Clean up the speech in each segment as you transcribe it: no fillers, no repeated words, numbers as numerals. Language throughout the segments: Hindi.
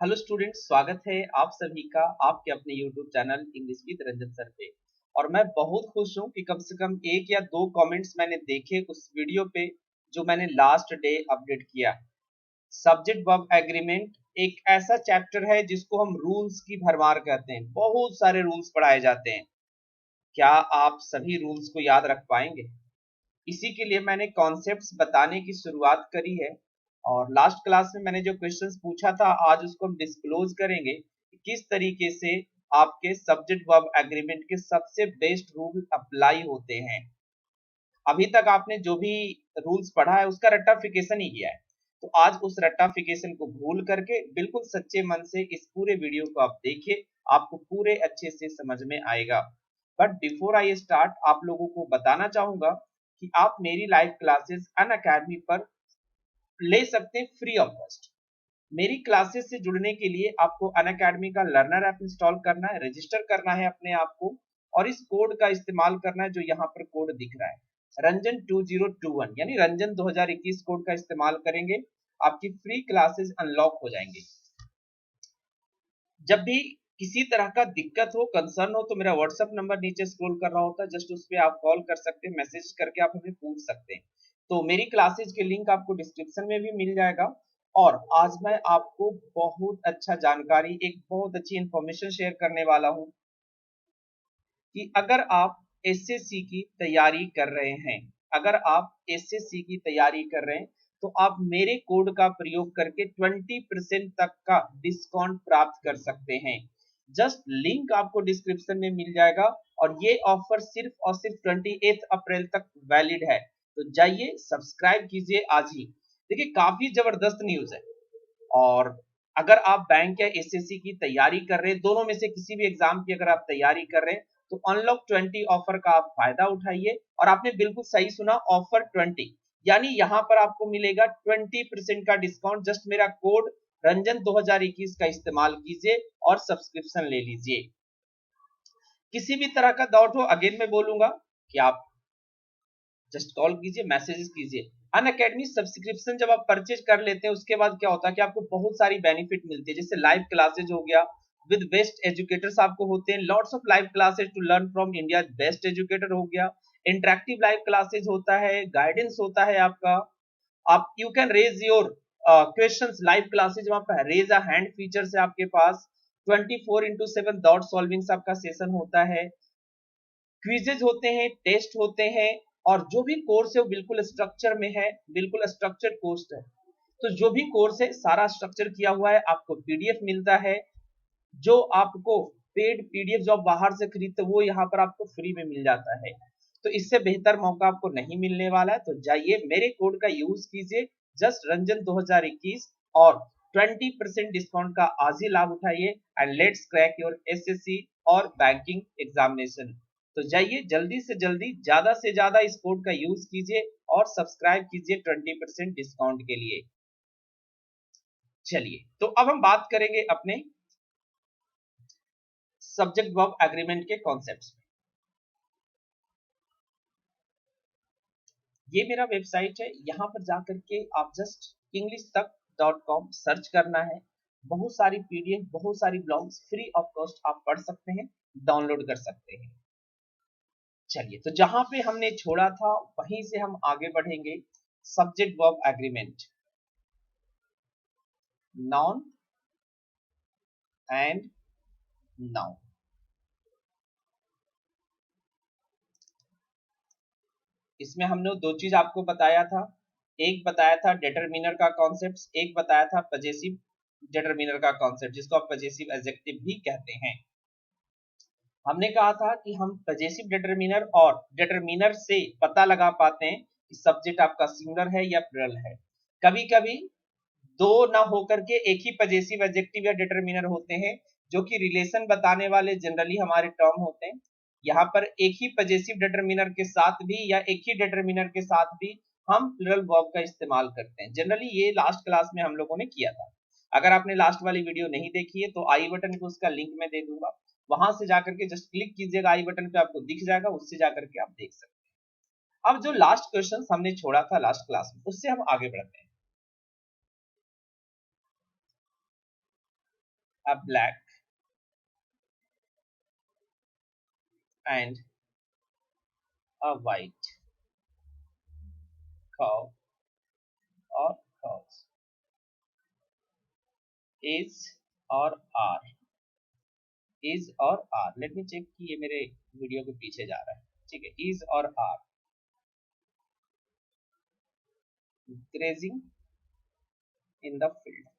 हेलो स्टूडेंट्स, स्वागत है आप सभी का आपके अपने YouTube channel English with Ranjan sir पे। और मैं बहुत खुश हूं कि कम से कम एक या दो कमेंट्स मैंने देखे उस वीडियो पे जो मैंने लास्ट डे अपडेट किया। सब्जेक्ट वर्ब एग्रीमेंट एक ऐसा चैप्टर है जिसको हम रूल्स की भरमार कहते हैं। बहुत सारे रूल्स पढ़ाए जाते हैं। क्या आप सभी रूल्स को याद रख पाएंगे? इसी के लिए मैंने कॉन्सेप्ट्स बताने की शुरुआत करी है। और लास्ट क्लास में मैंने जो क्वेश्चंस पूछा था आज उसको हम डिस्क्लोज करेंगे कि किस तरीके से आपके सब्जेक्ट वर्ब एग्रीमेंट के सबसे बेस्ट रूल अप्लाई होते हैं। अभी तक आपने जो भी रूल्स पढ़ा है उसका रट्टाफिकेशन ही किया है, तो आज उस रट्टाफिकेशन को भूल करके बिल्कुल सच्चे मन से इस पूरे वीडियो को आप देखिए, आपको पूरे अच्छे से समझ में आएगा। बट बिफोर आई स्टार्ट आप लोगों को बताना चाहूंगा कि आप मेरी लाइव क्लासेस अनअकैडमी पर ले सकते हैं फ्री ऑफ कॉस्ट। मेरी क्लासेस से जुड़ने के लिए आपको अनअकैडमी का लर्नर ऐप इंस्टॉल करना है, रजिस्टर करना है अपने आप को, और इस कोड का इस्तेमाल करना है जो यहाँ पर कोड दिख रहा है रंजन 2021 यानी रंजन 2021 कोड का इस्तेमाल करेंगे, आपकी फ्री क्लासेस अनलॉक हो जाएंगे। जब भी किसी तरह का दिक्कत हो, कंसर्न हो, तो मेरा व्हाट्सएप नंबर नीचे स्क्रॉल कर रहा होता है, जस्ट उस पर आप कॉल कर सकते हैं, मैसेज करके आप हमें पूछ सकते हैं। तो मेरी क्लासेज के लिंक आपको डिस्क्रिप्शन में भी मिल जाएगा। और आज मैं आपको बहुत अच्छा जानकारी, एक बहुत अच्छी इंफॉर्मेशन शेयर करने वाला हूं कि अगर आप एसएससी की तैयारी कर रहे हैं, अगर आप एसएससी की तैयारी कर रहे हैं तो आप मेरे कोड का प्रयोग करके 20% तक का डिस्काउंट प्राप्त कर सकते हैं। जस्ट लिंक आपको डिस्क्रिप्शन में मिल जाएगा और ये ऑफर सिर्फ और सिर्फ 28 अप्रैल तक वैलिड है। तो जाइए सब्सक्राइब कीजिए आज ही। देखिए काफी जबरदस्त न्यूज है। और अगर आप बैंक या एसएससी की तैयारी कर रहे हैं, दोनों में से किसी भी एग्जाम की अगर आप तैयारी कर रहे हैं तो अनलॉक 20 ऑफर का आप फायदा उठाइए। और आपने बिल्कुल सही सुना, ऑफर 20 यानी यहां पर आपको मिलेगा 20% का डिस्काउंट। जस्ट मेरा कोड रंजन 2021 का इस्तेमाल कीजिए और सब्सक्रिप्शन ले लीजिए। किसी भी तरह का डाउट हो, अगेन मैं बोलूंगा कि आप जस्ट कॉल कीजिए, मैसेजेस कीजिए। अनअकैडमी सब्सक्रिप्शन जब आप परचेज कर लेते हैं उसके बाद क्या होता है कि आपको बहुत सारी बेनिफिट मिलती है, जैसे लाइव क्लासेज हो गया, विद बेस्ट एजुकेटर्स आपको होते हैं, lots of live classes to learn from India best educator हो गया, इंटरेक्टिव लाइव क्लासेज होता है, गाइडेंस होता है आपका, आप you can raise your questions live classes, वहां पर रेज अ हैंड फीचर है आपके पास, 24/7 डॉट सॉल्विंग आपका सेशन होता है, क्विजेज होते हैं, टेस्ट होते हैं, और जो भी कोर्स है वो बिल्कुल स्ट्रक्चर में है, बिल्कुल स्ट्रक्चर्ड कोर्स है। तो जो भी कोर्स है सारा स्ट्रक्चर किया हुआ है, आपको पीडीएफ मिलता है। जो आपको पेड पीडीएफ जो आप बाहर से खरीदते वो यहाँ पर आपको फ्री में मिल जाता है। तो इससे बेहतर मौका आपको नहीं मिलने वाला है। तो जाइए मेरे कोड का यूज कीजिए, जस्ट रंजन 2021, और 20% डिस्काउंट का आज ही लाभ उठाइए and let's crack your SSC और बैंकिंग एग्जामिनेशन। तो जाइए जल्दी से जल्दी, ज्यादा से ज्यादा इस कोड का यूज कीजिए और सब्सक्राइब कीजिए 20% डिस्काउंट के लिए। चलिए तो अब हम बात करेंगे अपने सब्जेक्ट वर्ब एग्रीमेंट के कॉन्सेप्ट्स में। ये मेरा वेबसाइट है, यहाँ पर जाकर के आप जस्ट englishtak.com सर्च करना है। बहुत सारी पीडीएफ, बहुत सारी ब्लॉग्स फ्री ऑफ कॉस्ट आप पढ़ सकते हैं, डाउनलोड कर सकते हैं। चलिए तो जहां पे हमने छोड़ा था वहीं से हम आगे बढ़ेंगे। Subject verb agreement, noun and noun. इसमें हमने दो चीज आपको बताया था, एक बताया था डिटरमिनर का कॉन्सेप्ट, एक बताया था पजेसिव डिटरमिनर का कॉन्सेप्ट, जिसको आप पजेसिव एडजेक्टिव भी कहते हैं। हमने कहा था कि हम पजेसिव डिटरमिनर और डिटरमिनर से पता लगा पाते हैं कि सब्जेक्ट आपका सिंगुलर है या प्लुरल है। कभी कभी दो ना होकर के एक ही पजेसिव एडजेक्टिव या डिटरमिनर होते हैं जो कि रिलेशन बताने वाले जनरली हमारे टर्म होते हैं। यहाँ पर एक ही पजेसिव डिटरमिनर के साथ भी या एक ही डिटरमिनर के साथ भी हम प्लुरल वर्ब का इस्तेमाल करते हैं। जनरली ये लास्ट क्लास में हम लोगों ने किया था। अगर आपने लास्ट वाली वीडियो नहीं देखी है तो आई बटन को उसका लिंक मैं दे दूंगा, वहां से जाकर के जस्ट क्लिक कीजिएगा, आई बटन पे आपको दिख जाएगा, उससे जाकर के आप देख सकते हैं। अब जो लास्ट क्वेश्चन हमने छोड़ा था लास्ट क्लास में उससे हम आगे बढ़ते हैं। a black and a white cow or cows is or are is और are. लेट मी चेक कि ये मेरे वीडियो के पीछे जा रहा है. ठीक है, is और are grazing in the field.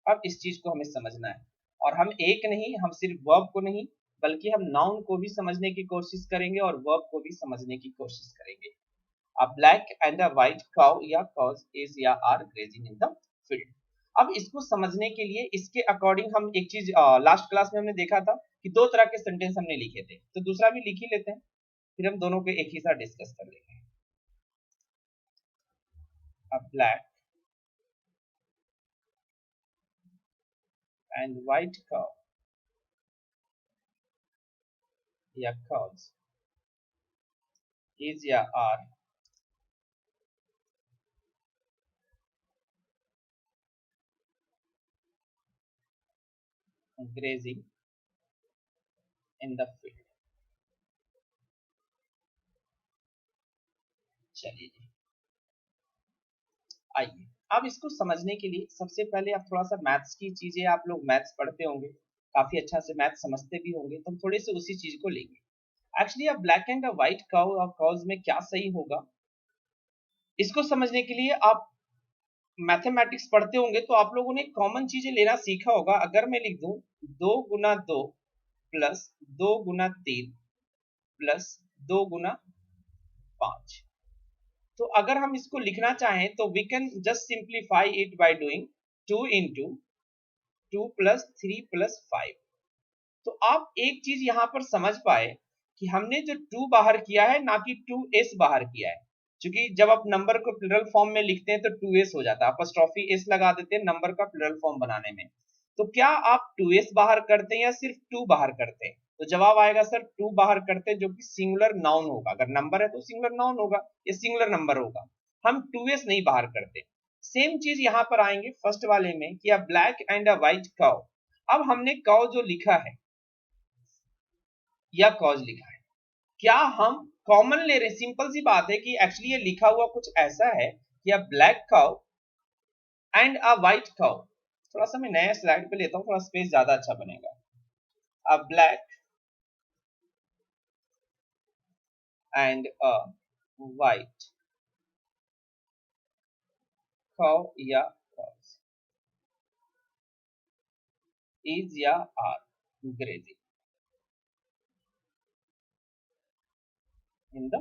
अब इस चीज को हमें समझना है और हम एक नहीं, हम सिर्फ वर्ब को नहीं बल्कि हम नाउन को भी समझने की कोशिश करेंगे और वर्ब को भी समझने की कोशिश करेंगे. A black and a white cow या cows is या are grazing in the field. अब इसको समझने के लिए इसके अकॉर्डिंग हम एक चीज लास्ट क्लास में हमने देखा था कि दो तरह के सेंटेंस हमने लिखे थे, तो दूसरा भी लिख ही लेते हैं, फिर हम दोनों को एक ही साथ डिस्कस कर लेंगे. A black and white cow या cows is या are grazing in the field. चलिए जी, आइए अब इसको समझने के लिए सबसे पहले आप थोड़ा सा मैथ्स की चीजें, आप लोग मैथ्स पढ़ते होंगे, काफी अच्छा से मैथ्स समझते भी होंगे, तो हम थोड़े से उसी चीज को लेंगे. एक्चुअली अब ब्लैक एंड व्हाइट काउ और काउज में क्या सही होगा, इसको समझने के लिए आप मैथमेटिक्स पढ़ते होंगे तो आप लोगों ने कॉमन चीजें लेना सीखा होगा. अगर मैं लिख दूं 2 गुना 2 प्लस 2 गुना 3 प्लस 2 गुना 5, तो अगर हम इसको लिखना चाहें तो we can just simplify it by doing 2 into 2 plus 3 plus 5. तो आप एक चीज यहां पर समझ पाए कि हमने जो 2 बाहर किया है ना कि 2s बाहर किया है, क्योंकि जब आप नंबर को प्लुरल फॉर्म में लिखते हैं तो 2s हो जाता है, अपॉस्ट्रोफी s लगा देते हैं नंबर का प्लुरल फॉर्म बनाने में. तो क्या आप 2s बाहर करते हैं या सिर्फ 2 बाहर करते हैं, तो जवाब आएगा सर 2 बाहर करते हैं, जो कि सिंगुलर नाउन होगा. अगर नंबर है तो सिंगुलर नाउन होगा, ये सिंगुलर नंबर होगा, हम 2s नहीं बाहर करते. सेम चीज यहां पर आएंगे फर्स्ट वाले में कि अ black and a white cow. अब हमने काउ जो लिखा है या कॉज लिखा है, क्या हम कॉमन ले रहे? सिंपल सी बात है कि एक्चुअली ये लिखा हुआ कुछ ऐसा है कि अ black cow and a white cow. थोड़ा सा मैं नया स्लाइड पे लेता हूं, थोड़ा स्पेस ज्यादा अच्छा बनेगा. अ black and a white cow या कॉज इज या आर ग्रेजिंग इन द.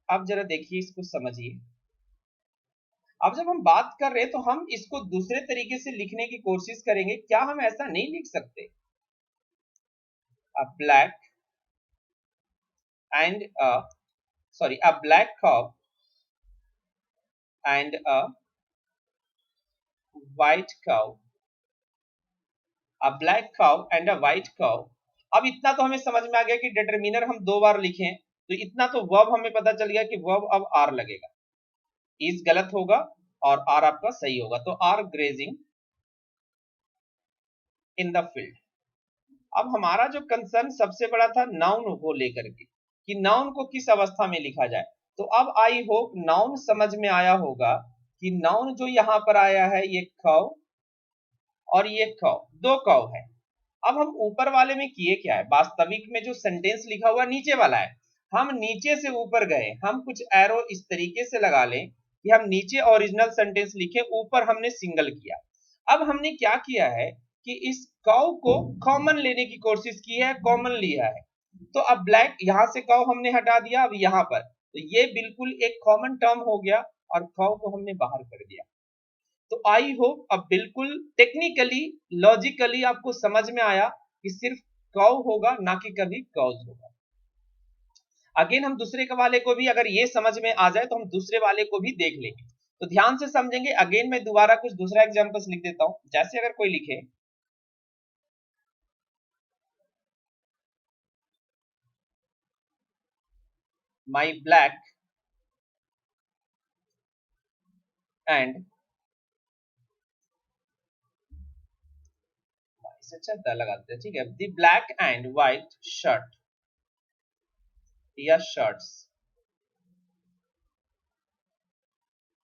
अब जरा देखिए, इसको समझिए. अब जब हम बात कर रहे हैं तो हम इसको दूसरे तरीके से लिखने की कोशिश करेंगे. क्या हम ऐसा नहीं लिख सकते? अ black and a a black cow and a white cow, a black cow and a white cow. अब इतना तो हमें समझ में आ गया कि डिटरमिनर हम 2 बार लिखें, तो इतना तो वर्ब हमें पता चल गया कि वर्ब अब आर लगेगा, इज गलत होगा और आर आपका सही होगा, तो are grazing in the field. अब हमारा जो कंसर्न सबसे बड़ा था नाउन को लेकर के, कि नाउन को किस अवस्था में लिखा जाए. तो अब आई होप नाउन समझ में आया होगा कि नाउन जो यहां पर आया है ये काउ और ये काउ, 2 काउ है. अब हम ऊपर वाले में किए क्या है, वास्तविक में जो सेंटेंस लिखा हुआ नीचे वाला है, हम नीचे से ऊपर गए, हम कुछ एरो इस तरीके से लगा लें कि हम नीचे ओरिजिनल सेंटेंस लिखे, ऊपर हमने सिंगल किया. अब हमने क्या किया है कि इस काउ को कॉमन लेने की कोशिश की है, कॉमन लिया है. तो अब ब्लैक यहां से काउ हमने हटा दिया, अब यहां पर तो ये बिल्कुल एक कॉमन टर्म हो गया और काउ को हमने बाहर कर दिया. तो आई होप अब बिल्कुल टेक्निकली लॉजिकली आपको समझ में आया कि सिर्फ काउ होगा ना कि कभी काउज होगा. अगेन हम दूसरे के वाले को भी अगर ये समझ में आ जाए तो हम दूसरे वाले को भी देख लेंगे, तो ध्यान से समझेंगे. अगेन मैं दोबारा कुछ दूसरा एग्जांपल्स लिख देता हूं. जैसे अगर कोई लिखे माई ब्लैक एंड, इससे अच्छा द लगाते हैं, ठीक है, the black and white shirt या शर्ट्स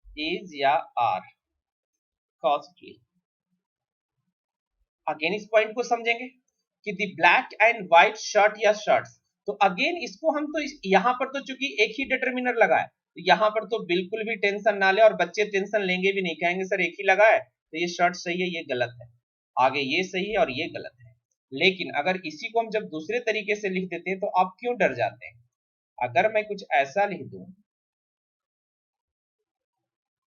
इज या आर कॉस्टली। अगेन इस पॉइंट को समझेंगे कि the black and white shirt या शर्ट्स, तो अगेन इसको हम तो यहां पर तो चूंकि एक ही डिटरमिनर लगा है, तो यहां पर तो बिल्कुल भी टेंशन ना ले, और बच्चे टेंशन लेंगे भी नहीं, कहेंगे सर एक ही लगा है तो ये शर्ट सही है ये गलत है, आगे ये सही है और ये गलत है। लेकिन अगर इसी को हम जब दूसरे तरीके से लिख देते हैं तो आप क्यों डर जाते हैं? अगर मैं कुछ ऐसा लिख दूं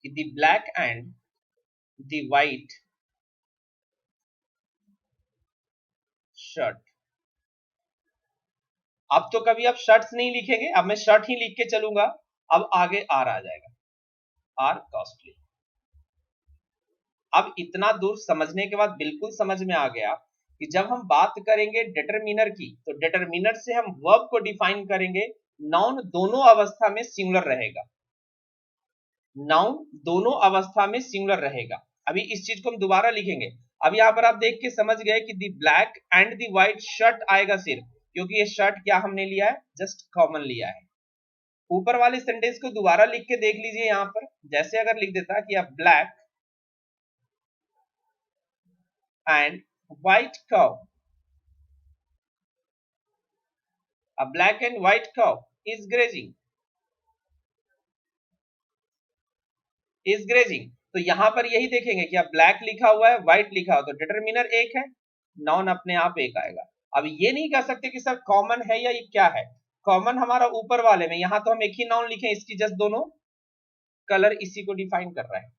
कि the black and the white shirt, अब तो कभी आप शर्ट्स नहीं लिखेंगे, अब मैं शर्ट ही लिख के चलूंगा, अब आगे आर आ जाएगा, आर कॉस्टली। अब इतना दूर समझने के बाद बिल्कुल समझ में आ गया कि जब हम बात करेंगे डिटरमिनर की, तो डिटरमिनर से हम वर्ब को डिफाइन करेंगे, नाउन दोनों अवस्था में सिंगुलर रहेगा, नाउन दोनों अवस्था में सिंगुलर रहेगा। अभी इस चीज को हम दोबारा लिखेंगे। अब यहां पर आप देख के समझ गए कि the black and the white shirt आएगा सिर्फ, क्योंकि ये शर्ट क्या हमने लिया है, जस्ट कॉमन लिया है। ऊपर वाले सेंटेंस को दोबारा लिख के देख लीजिए, यहां पर जैसे अगर लिख देता कि अ black and white cow, a black and white cow is grazing, is grazing, तो यहां पर यही देखेंगे कि अब ब्लैक लिखा हुआ है व्हाइट लिखा हुआ, तो डिटरमिनर एक है, नाउन अपने आप एक आएगा। अब ये नहीं कह सकते कि सर कॉमन है या ये क्या है, कॉमन हमारा ऊपर वाले में, यहां तो हम एक ही नाउन लिखे, इसकी जस्ट दोनों कलर इसी को डिफाइन कर रहा है।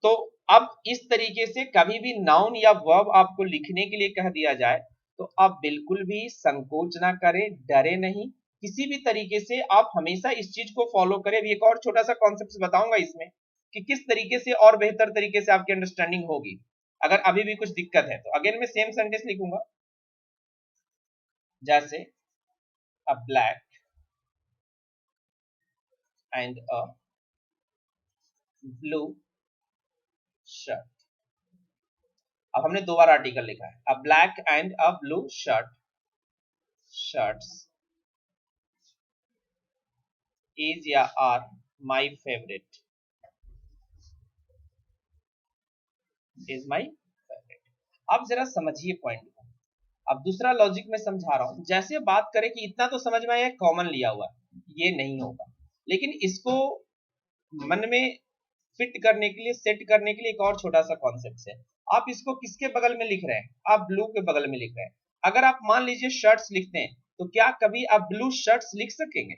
तो अब इस तरीके से कभी भी नाउन या वर्ब आपको लिखने के लिए कह दिया जाए तो आप बिल्कुल भी संकोच ना करें, डरे नहीं, किसी भी तरीके से आप हमेशा इस चीज को फॉलो करें। अभी एक और छोटा सा कॉन्सेप्ट बताऊंगा इसमें कि किस तरीके से और बेहतर तरीके से आपकी अंडरस्टैंडिंग होगी। अगर अभी भी कुछ दिक्कत है तो अगेन मैं सेम सेंटेंस लिखूंगा, जैसे a black and a blue shirt. अब हमने दो बार आर्टिकल लिखा है, a black and a blue shirt shirts is या are my favourite, is my favourite. अब जरा समझिए पॉइंट को, अब दूसरा लॉजिक में समझा रहा हूं। जैसे बात करें कि इतना तो समझ में आया कॉमन लिया हुआ ये नहीं होगा, लेकिन इसको मन में फिट करने के लिए, सेट करने के लिए एक और छोटा सा कॉन्सेप्ट है। आप इसको किसके बगल में लिख रहे हैं, आप ब्लू के बगल में लिख रहे हैं। अगर आप मान लीजिए शर्ट्स लिखते हैं तो क्या कभी आप ब्लू शर्ट्स लिख सकेंगे?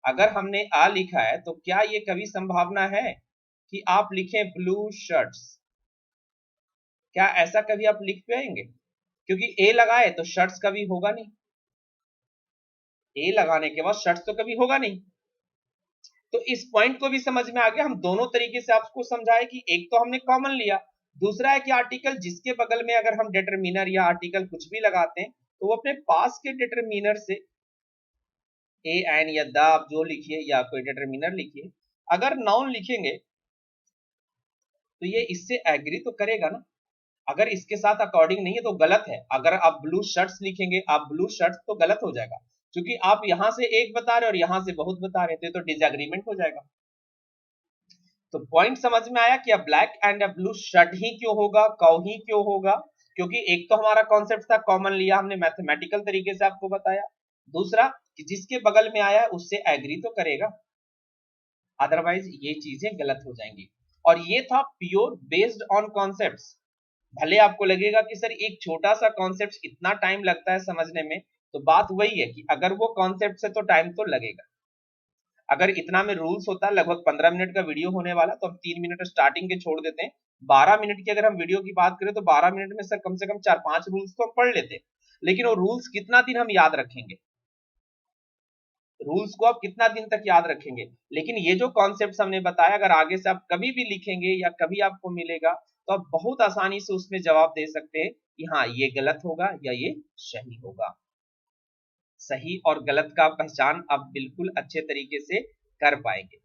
अगर हमने आ लिखा है तो क्या ये कभी संभावना है कि आप लिखें ब्लू शर्ट्स? क्या ऐसा कभी आप लिख पाएंगे? क्योंकि ए लगाए तो शर्ट्स कभी होगा नहीं, ए लगाने के बाद शर्ट्स तो कभी होगा नहीं। तो इस पॉइंट को भी समझ में आ गया, हम दोनों तरीके से आपको समझाए कि एक तो हमने कॉमन लिया, दूसरा है कि आर्टिकल जिसके बगल में अगर हम डिटरमिनर या आर्टिकल कुछ भी लगाते हैं तो वो अपने पास के डिटरमिनर से ए एन या द आप जो लिखिए या कोई डिटरमिनर लिखिए, अगर नाउन लिखेंगे तो ये इससे एग्री तो करेगा ना। अगर इसके साथ अकॉर्डिंग नहीं है तो गलत है। अगर आप ब्लू शर्ट्स लिखेंगे, आप ब्लू शर्ट्स तो गलत हो जाएगा, क्योंकि आप यहां से एक बता रहे और यहां से बहुत बता रहे थे, तो डिसएग्रीमेंट हो जाएगा। तो पॉइंट समझ में आया कि ब्लैक एंड ब्लू शर्ट ही क्यों होगा, काउ ही क्यों होगा? क्योंकि एक तो हमारा कॉन्सेप्ट था कॉमन लिया हमने, मैथमेटिकल तरीके से आपको बताया, दूसरा कि जिसके बगल में आया है उससे एग्री तो करेगा, अदरवाइज ये चीजें गलत हो जाएंगी। और ये था प्योर बेस्ड ऑन कॉन्सेप्ट्स। भले आपको लगेगा कि सर एक छोटा सा कॉन्सेप्ट इतना टाइम लगता है समझने में, तो बात वही है कि अगर वो कॉन्सेप्ट है तो टाइम तो लगेगा। अगर इतना में रूल्स होता लगभग 15 मिनट का वीडियो होने वाला, तो हम 3 मिनट स्टार्टिंग के छोड़ देते हैं। 12 मिनट की अगर हम वीडियो की बात करें तो 12 मिनट में सर कम से कम 4-5 रूल्स तो हम पढ़ लेते, लेकिन वो रूल्स कितना दिन हम याद रखेंगे, रूल्स को आप कितना दिन तक याद रखेंगे? लेकिन ये जो कॉन्सेप्ट हमने बताया, अगर आगे से आप कभी भी लिखेंगे या कभी आपको मिलेगा तो आप बहुत आसानी से उसमें जवाब दे सकते हैं कि हाँ ये गलत होगा या ये सही होगा। सही और गलत का पहचान आप बिल्कुल अच्छे तरीके से कर पाएंगे।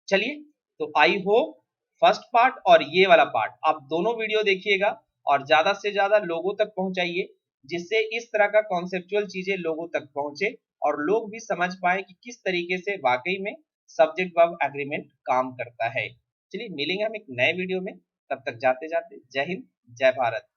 चलिए, तो आई होप फर्स्ट पार्ट और ये वाला पार्ट आप दोनों वीडियो देखिएगा और ज्यादा से ज्यादा लोगों तक पहुंचाइए, जिससे इस तरह का कॉन्सेप्चुअल चीजें लोगों तक पहुंचे और लोग भी समझ पाए कि किस तरीके से वाकई में सब्जेक्ट वर्ब एग्रीमेंट काम करता है। चलिए मिलेंगे हम एक नए वीडियो में, तब तक जाते जाते जय हिंद, जय भारत।